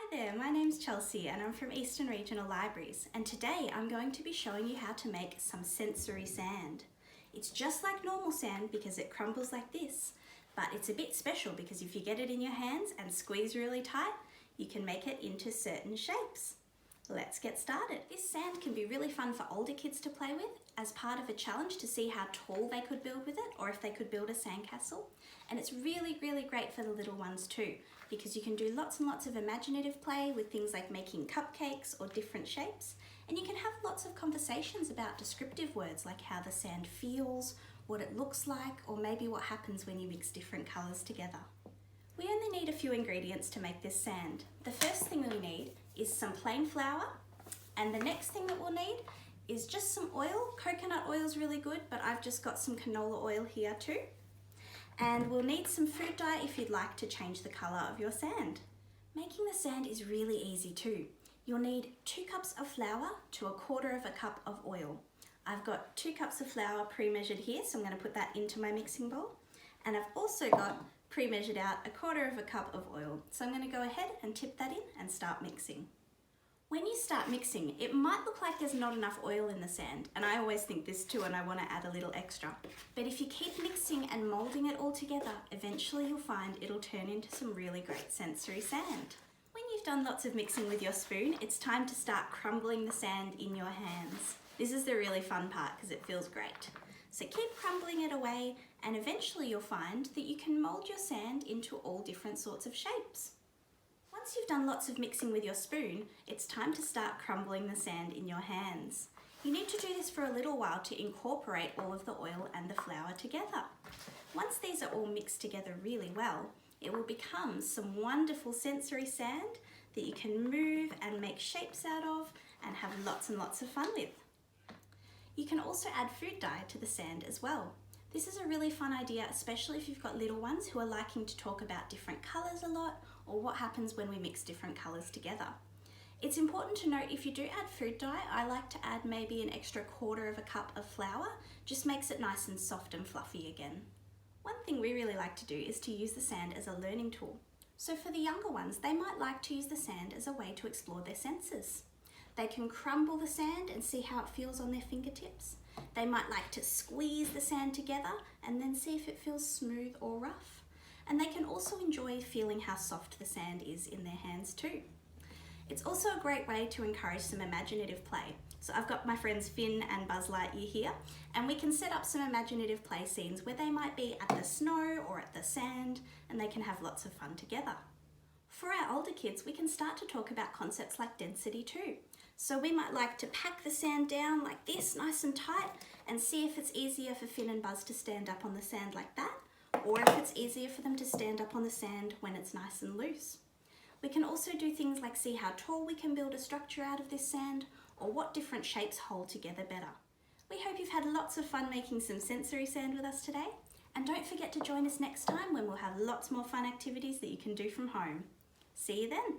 Hi there, my name's Chelsea and I'm from Eastern Regional Libraries, and today I'm going to be showing you how to make some sensory sand. It's just like normal sand because it crumbles like this, but it's a bit special because if you get it in your hands and squeeze really tight, you can make it into certain shapes. Let's get started. This sand can be really fun for older kids to play with as part of a challenge to see how tall they could build with it or if they could build a sandcastle. And it's really great for the little ones too, because you can do lots and lots of imaginative play with things like making cupcakes or different shapes. And you can have lots of conversations about descriptive words like how the sand feels, what it looks like, or maybe what happens when you mix different colours together. We only need a few ingredients to make this sand. The first thing we need is some plain flour, and the next thing that we'll need is just some oil. Coconut oil is really good, but I've just got some canola oil here too. And we'll need some food dye if you'd like to change the colour of your sand. Making the sand is really easy too. You'll need 2 cups of flour to 1/4 cup of oil. I've got 2 cups of flour pre-measured here, so I'm going to put that into my mixing bowl. And I've also got pre-measured out 1/4 cup of oil. So I'm going to go ahead and tip that in and start mixing. When you start mixing, it might look like there's not enough oil in the sand, and I always think this too, and I want to add a little extra. But if you keep mixing and moulding it all together, eventually you'll find it'll turn into some really great sensory sand. When you've done lots of mixing with your spoon, it's time to start crumbling the sand in your hands. This is the really fun part because it feels great. So keep crumbling it away, and eventually you'll find that you can mould your sand into all different sorts of shapes. Once you've done lots of mixing with your spoon, it's time to start crumbling the sand in your hands. You need to do this for a little while to incorporate all of the oil and the flour together. Once these are all mixed together really well, it will become some wonderful sensory sand that you can move and make shapes out of and have lots and lots of fun with. You can also add food dye to the sand as well. This is a really fun idea, especially if you've got little ones who are liking to talk about different colours a lot, or what happens when we mix different colours together. It's important to note if you do add food dye, I like to add maybe an extra 1/4 cup of flour, just makes it nice and soft and fluffy again. One thing we really like to do is to use the sand as a learning tool. So for the younger ones, they might like to use the sand as a way to explore their senses. They can crumble the sand and see how it feels on their fingertips. They might like to squeeze the sand together and then see if it feels smooth or rough. And they can also enjoy feeling how soft the sand is in their hands too. It's also a great way to encourage some imaginative play. So I've got my friends Finn and Buzz Lightyear here, and we can set up some imaginative play scenes where they might be at the snow or at the sand, and they can have lots of fun together. For our older kids, we can start to talk about concepts like density too. So we might like to pack the sand down like this, nice and tight, and see if it's easier for Finn and Buzz to stand up on the sand like that, or if it's easier for them to stand up on the sand when it's nice and loose. We can also do things like see how tall we can build a structure out of this sand, or what different shapes hold together better. We hope you've had lots of fun making some sensory sand with us today, and don't forget to join us next time when we'll have lots more fun activities that you can do from home. See you then!